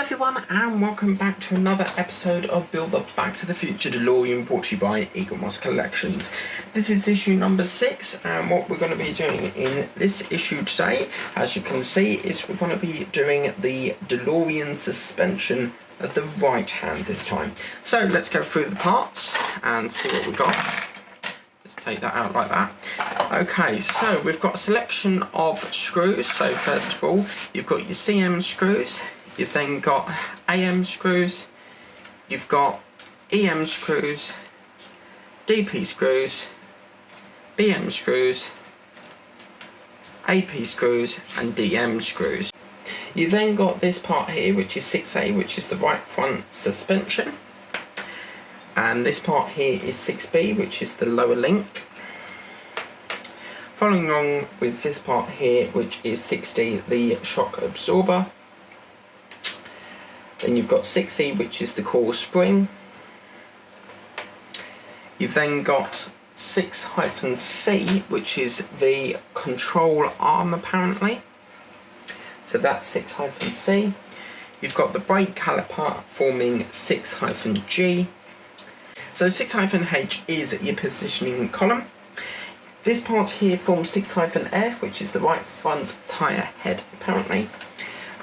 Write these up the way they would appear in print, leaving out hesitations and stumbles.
Hi everyone, and welcome back to another episode of Build the Back to the Future Delorean, brought to you by eaglemoss Collections. This is issue number 6, and what we're going to be doing in this issue today, as you can see, is we're going to be doing the Delorean suspension of the right hand this time. So let's go through the parts and see what we got. Just take that out like that. Okay, so we've got a selection of screws. So first of all, you've got your CM screws. You've then got AM screws, you've got EM screws, DP screws, BM screws, AP screws and DM screws. You then got this part here, which is 6A, which is the right front suspension, and this part here is 6B, which is the lower link. Following along with this part here, which is 6D, the shock absorber. Then you've got 6E, which is the core spring. You've then got 6-C, which is the control arm apparently. So that's 6-C. You've got the brake caliper forming 6-G. So 6-H is your positioning column. This part here forms 6-F, which is the right front tyre head apparently.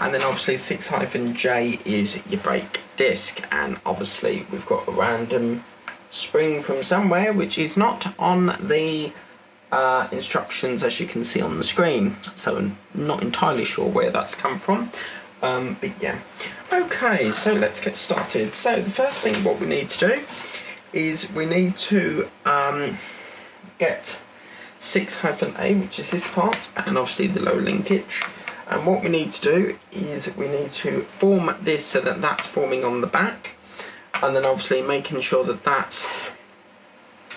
And then obviously 6-J is your brake disc, and obviously we've got a random spring from somewhere which is not on the instructions as you can see on the screen, so I'm not entirely sure where that's come from, but yeah. Okay, so let's get started. So the first thing what we need to do is we need to get 6-A, which is this part, and obviously the low linkage. And what we need to do is we need to form this so that that's forming on the back, and then obviously making sure that that's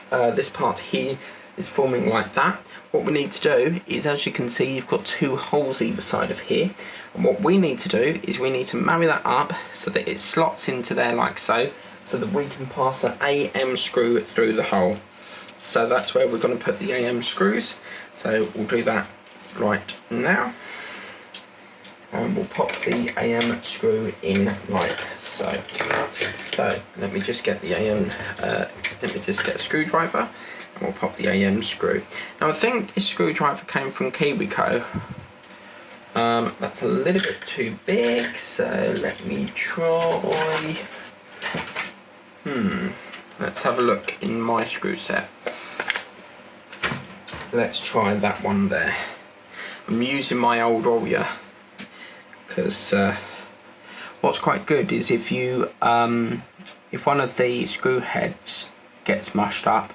this part here is forming like that. What we need to do is, as you can see, you've got two holes either side of here, and what we need to do is we need to marry that up so that it slots into there like so that we can pass an AM screw through the hole. So that's where we're going to put the AM screws, so we'll do that right now. And we'll pop the AM screw in like so. So let me just get the let me just get a screwdriver, and we'll pop the AM screw. Now I think this screwdriver came from KiwiCo. That's a little bit too big, so let me try. Let's have a look in my screw set. Let's try that one there. I'm using my old Warrior. Because what's quite good is if you if one of the screw heads gets mashed up,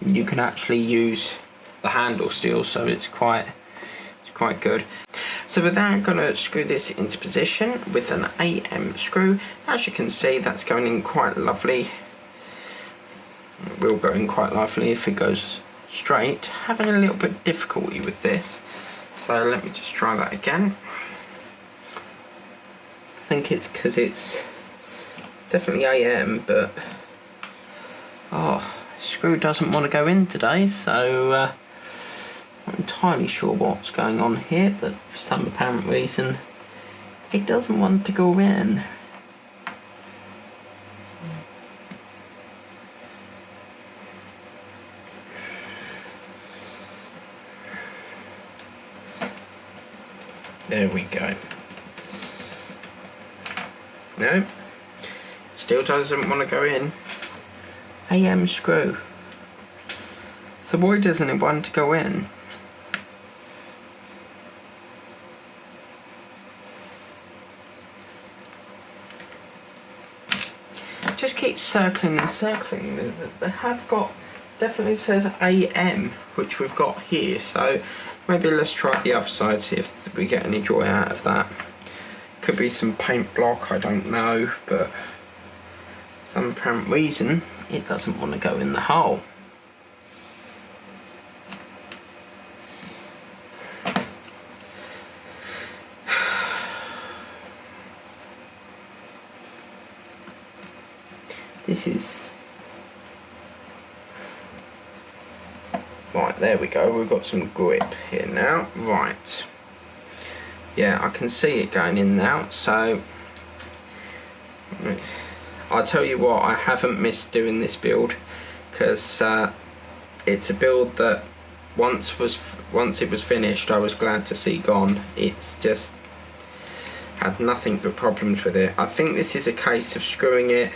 you can actually use the handle still, so it's quite good. So with that, I'm going to screw this into position with an AM screw. As you can see, that's going in quite lovely. It will go in quite lovely if it goes straight. Having a little bit of difficulty with this, so let me just try that again. I think it's because it's definitely AM, but screw doesn't want to go in today, so not entirely sure what's going on here, but for some apparent reason it doesn't want to go in. There we go. No, still doesn't want to go in. AM screw. So why doesn't it want to go in? Just keep circling and circling. They have got, definitely says AM, which we've got here, so maybe let's try the other side, see if we get any joy out of that. Could be some paint block, I don't know, but for some apparent reason it doesn't want to go in the hole. This is right, there we go, we've got some grip here now. Right, yeah, I can see it going in now, so I'll tell you what, I haven't missed doing this build, because it's a build that once it was finished, I was glad to see gone. It's just had nothing but problems with it. I think this is a case of screwing it,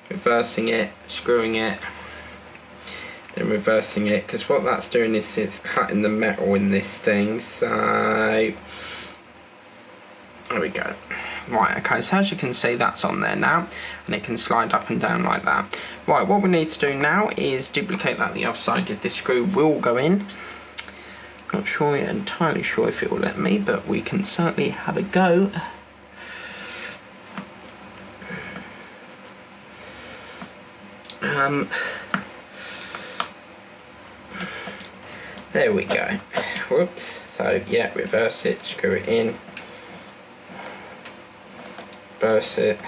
reversing it, screwing it, then reversing it, because what that's doing is it's cutting the metal in this thing. So there we go. Right, okay, so as you can see, that's on there now, and it can slide up and down like that. Right, what we need to do now is duplicate that the other side. If this screw will go in, not sure, entirely sure if it will let me, but we can certainly have a go. There we go. Whoops. So yeah, reverse it, screw it in, reverse it,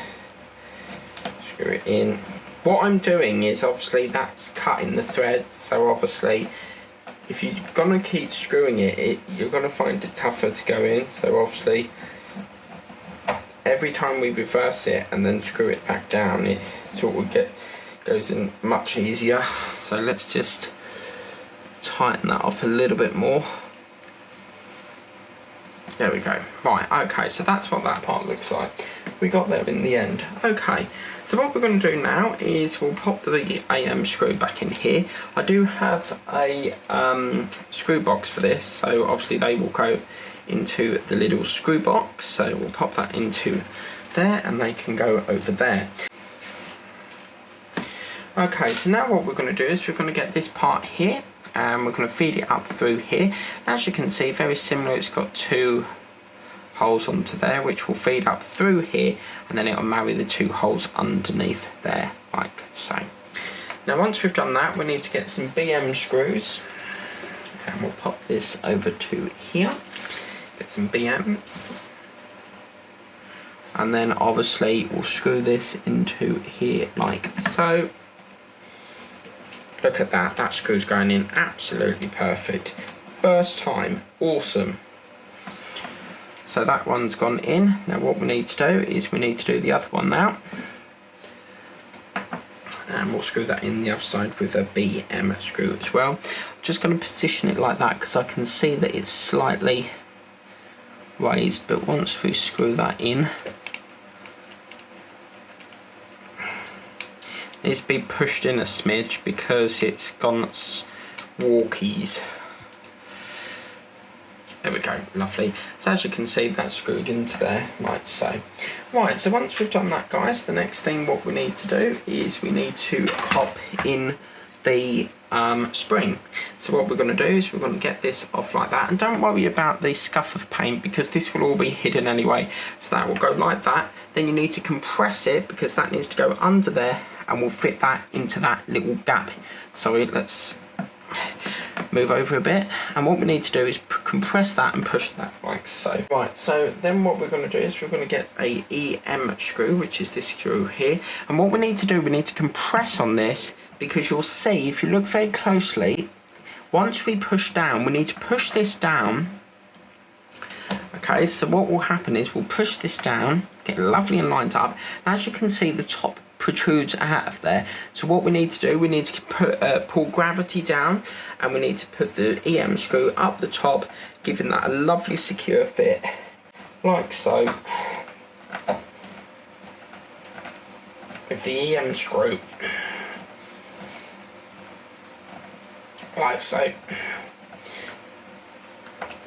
screw it in. What I'm doing is, obviously that's cutting the thread, so obviously if you're gonna keep screwing it, you're gonna find it tougher to go in. So obviously every time we reverse it and then screw it back down, it sort of goes in much easier. So let's just tighten that off a little bit more. There we go. Right, okay, so that's what that part looks like. We got there in the end. Okay, so what we're going to do now is we'll pop the AM screw back in here. I do have a screw box for this, so obviously they will go into the little screw box. So we'll pop that into there and they can go over there. Okay, so now what we're going to do is we're going to get this part here, and we're going to feed it up through here. As you can see, very similar, it's got two holes onto there which will feed up through here, and then it'll marry the two holes underneath there, like so. Now once we've done that, we need to get some BM screws, and we'll pop this over to here, get some BMs, and then obviously we'll screw this into here like so. Look at that, that screw's going in absolutely perfect. First time, awesome. So that one's gone in. Now what we need to do is we need to do the other one now. And we'll screw that in the other side with a BM screw as well. I'm just going to position it like that because I can see that it's slightly raised, but once we screw that in, needs to be pushed in a smidge because it's gone walkies. There we go, lovely. So as you can see, that's screwed into there, like so. Right, so once we've done that, guys, the next thing what we need to do is we need to pop in the spring. So what we're going to do is we're going to get this off like that, and don't worry about the scuff of paint because this will all be hidden anyway. So that will go like that. Then you need to compress it because that needs to go under there, and we'll fit that into that little gap. So let's move over a bit, and what we need to do is compress that and push that like so. Right, so then what we're going to do is we're going to get a EM screw, which is this screw here, and what we need to do, we need to compress on this because you'll see if you look very closely, once we push down, we need to push this down. Okay, so what will happen is we'll push this down, get it lovely and lined up, and as you can see the top protrudes out of there. So what we need to do, we need to pull gravity down, and we need to put the EM screw up the top, giving that a lovely secure fit, like so. With the EM screw, like so.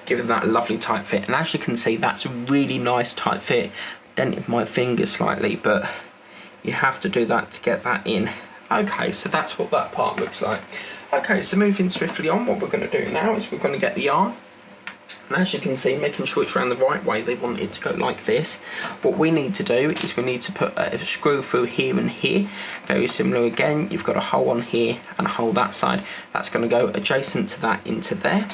Giving that a lovely tight fit, and as you can see, that's a really nice tight fit. Dented my finger slightly, but you have to do that to get that in. Okay, so that's what that part looks like. Okay, so moving swiftly on, what we're going to do now is we're going to get the yarn. And as you can see, making sure it's around the right way, they want it to go like this. What we need to do is we need to put a screw through here and here. Very similar again, you've got a hole on here and a hole that side. That's going to go adjacent to that into there.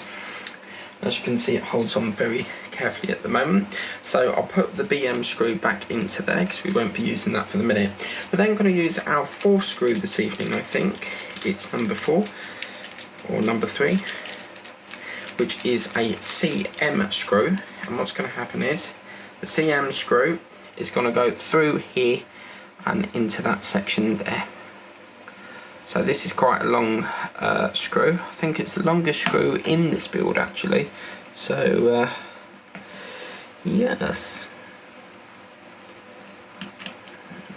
As you can see, it holds on very carefully at the moment. So I'll put the BM screw back into there because we won't be using that for the minute. We're then going to use our fourth screw this evening, I think. It's number 4 or number 3, which is a CM screw. And what's going to happen is the CM screw is going to go through here and into that section there. So this is quite a long screw. I think it's the longest screw in this build actually. So yes.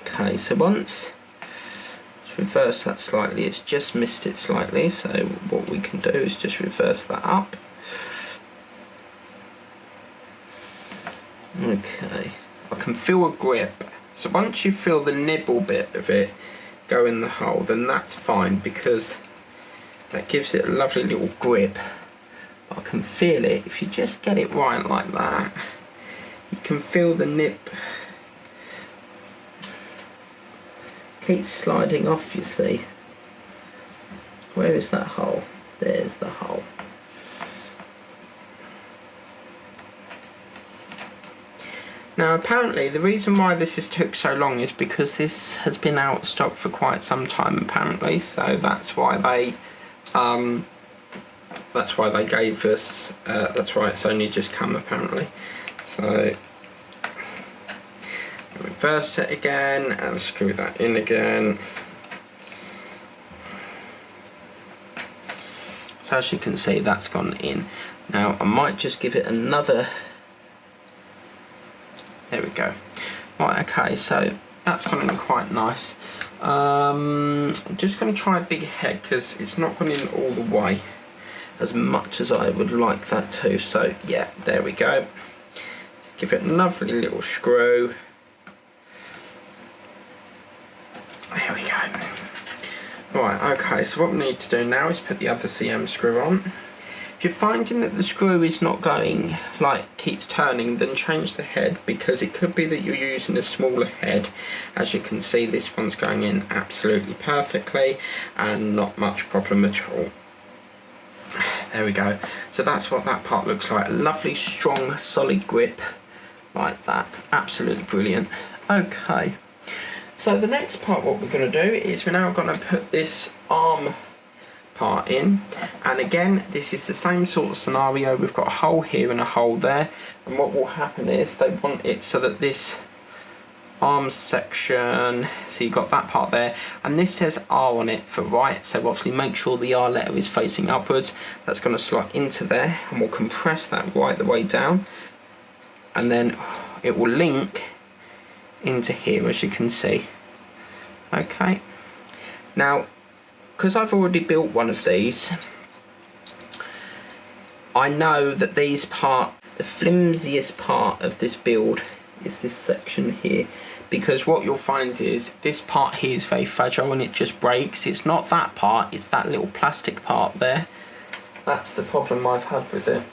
Okay, so once, let's reverse that slightly. It's just missed it slightly, so what we can do is just reverse that up. Okay, I can feel a grip. So once you feel the nibble bit of it go in the hole, then that's fine, because that gives it a lovely little grip. I can feel it. If you just get it right like that, you can feel the nip keeps sliding off, you see. Where is that hole? There's the hole. Now apparently the reason why this has took so long is because this has been out of stock for quite some time apparently, so that's why they gave us that's why it's only just come apparently. So reverse it again and screw that in again. So as you can see, that's gone in. Now I might just give it another. There we go. Right, okay, so that's gone in quite nice. I'm just going to try a big head because it's not gone in all the way as much as I would like that to. So yeah, there we go. Just give it a lovely little screw. There we go. Right, okay, so what we need to do now is put the other CM screw on. If you're finding that the screw is not going, like keeps turning, then change the head, because it could be that you're using a smaller head. As you can see, this one's going in absolutely perfectly and not much problem at all. There we go. So that's what that part looks like. A lovely, strong, solid grip like that. Absolutely brilliant. Okay. So the next part, what we're going to do is we're now going to put this arm part in, and again this is the same sort of scenario. We've got a hole here and a hole there, and what will happen is they want it so that this arm section, so you've got that part there, and this says R on it for right, so obviously make sure the R letter is facing upwards. That's going to slot into there, and we'll compress that right the way down, and then it will link into here, as you can see. Okay, now because I've already built one of these, I know that the flimsiest part of this build is this section here, because what you'll find is this part here is very fragile and it just breaks. It's not that part, it's that little plastic part there. That's the problem I've had with it.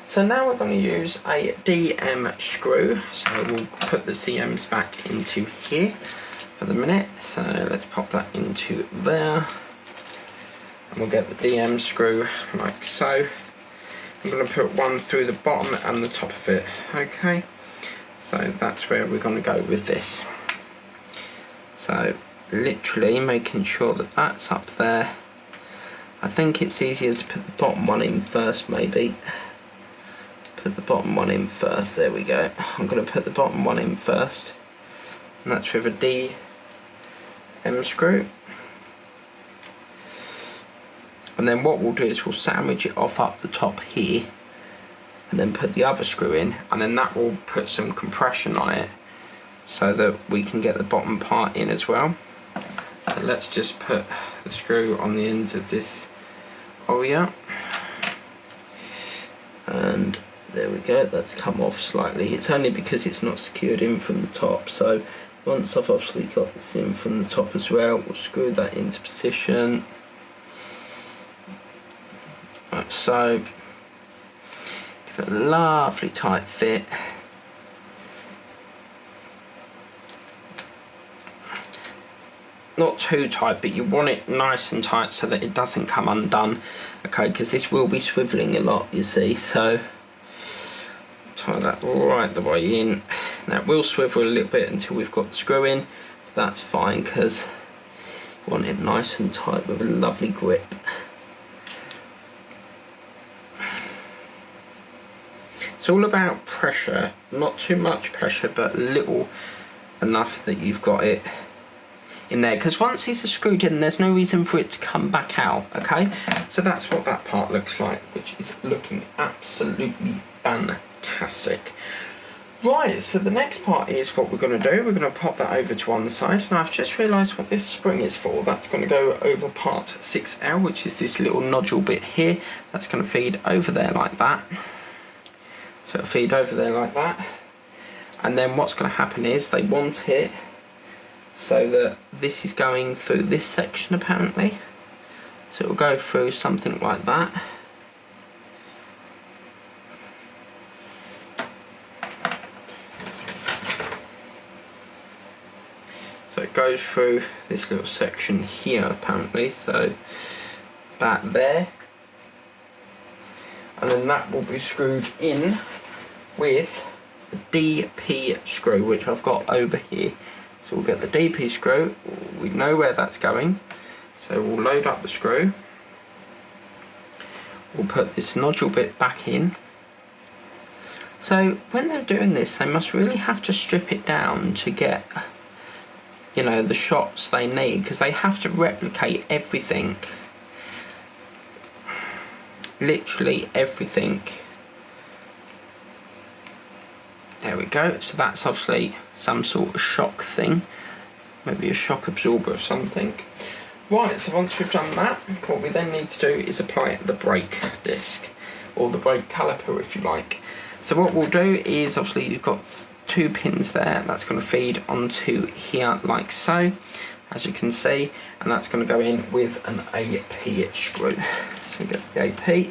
So now we're going to use a DM screw, so we'll put the CMs back into here for the minute. So let's pop that into there. And we'll get the DM screw like so. I'm going to put one through the bottom and the top of it. Okay, so that's where we're going to go with this. So literally making sure that that's up there. I think it's easier to put the bottom one in first, maybe. Put the bottom one in first, there we go. I'm going to put the bottom one in first, and that's with a DM screw. And then what we'll do is we'll sandwich it off up the top here, and then put the other screw in, and then that will put some compression on it so that we can get the bottom part in as well. So let's just put the screw on the ends of this Oya, and there we go, that's come off slightly. It's only because it's not secured in from the top, so once I've obviously got this in from the top as well, we'll screw that into position. Like so. Give it a lovely tight fit. Not too tight, but you want it nice and tight so that it doesn't come undone. Okay, because this will be swivelling a lot, you see, so tie that right the way in. Now it will swivel a little bit until we've got the screw in. That's fine, because you want it nice and tight with a lovely grip. It's all about pressure, not too much pressure, but little enough that you've got it in there, because once these are screwed in, there's no reason for it to come back out. Okay, so that's what that part looks like, which is looking absolutely fantastic. Right, so the next part is what we're going to do. We're going to pop that over to one side, and I've just realised what this spring is for. That's going to go over part 6L, which is this little nodule bit here. That's going to feed over there like that. So it'll feed over there like that. And then what's going to happen is they want it so that this is going through this section apparently. So it will go through something like that. So it goes through this little section here apparently, so that there. And then that will be screwed in with the DP screw, which I've got over here. So we'll get the DP screw, we know where that's going. So we'll load up the screw. We'll put this nodule bit back in. So when they're doing this, they must really have to strip it down to get, you know, the shots they need, because they have to replicate everything, literally everything. There we go. So that's obviously some sort of shock thing, maybe a shock absorber of something. Right, so once we've done that, what we then need to do is apply the brake disc, or the brake caliper if you like. So what we'll do is, obviously you've got 2 pins there, that's going to feed onto here like so, as you can see, and that's going to go in with an AP screw. So we get the AP,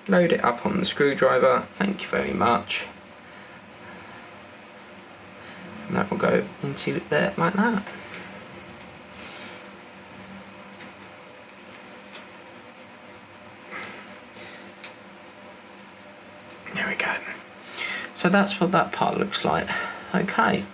load it up on the screwdriver, thank you very much, and that will go into there like that. There we go. So that's what that part looks like. Okay,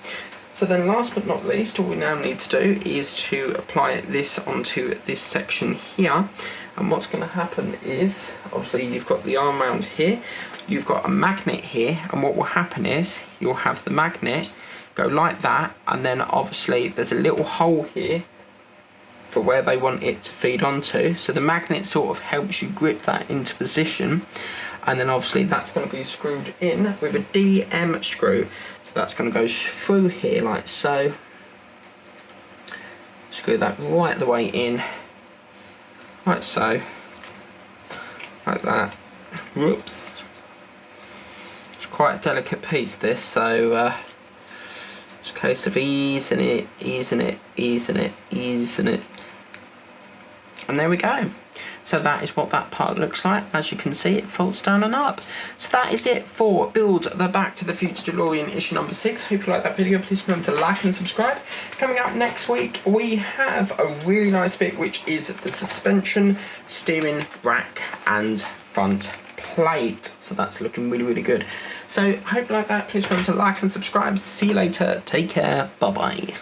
so then last but not least, all we now need to do is to apply this onto this section here. And what's going to happen is, obviously you've got the arm mount here, you've got a magnet here, and what will happen is you'll have the magnet go like that, and then obviously there's a little hole here for where they want it to feed onto. So the magnet sort of helps you grip that into position. And then obviously that's going to be screwed in with a DM screw. So that's going to go through here like so. Screw that right the way in. Like so. Like that. Whoops. It's quite a delicate piece this, so it's a case of easing it, easing it, easing it, easing it. And there we go. So that is what that part looks like. As you can see, it folds down and up. So that is it for Build the Back to the Future DeLorean issue number 6. Hope you like that video. Please remember to like and subscribe. Coming up next week, we have a really nice bit, which is the suspension, steering rack and front plate. So that's looking really, really good. So hope you like that. Please remember to like and subscribe. See you later. Take care. Bye-bye.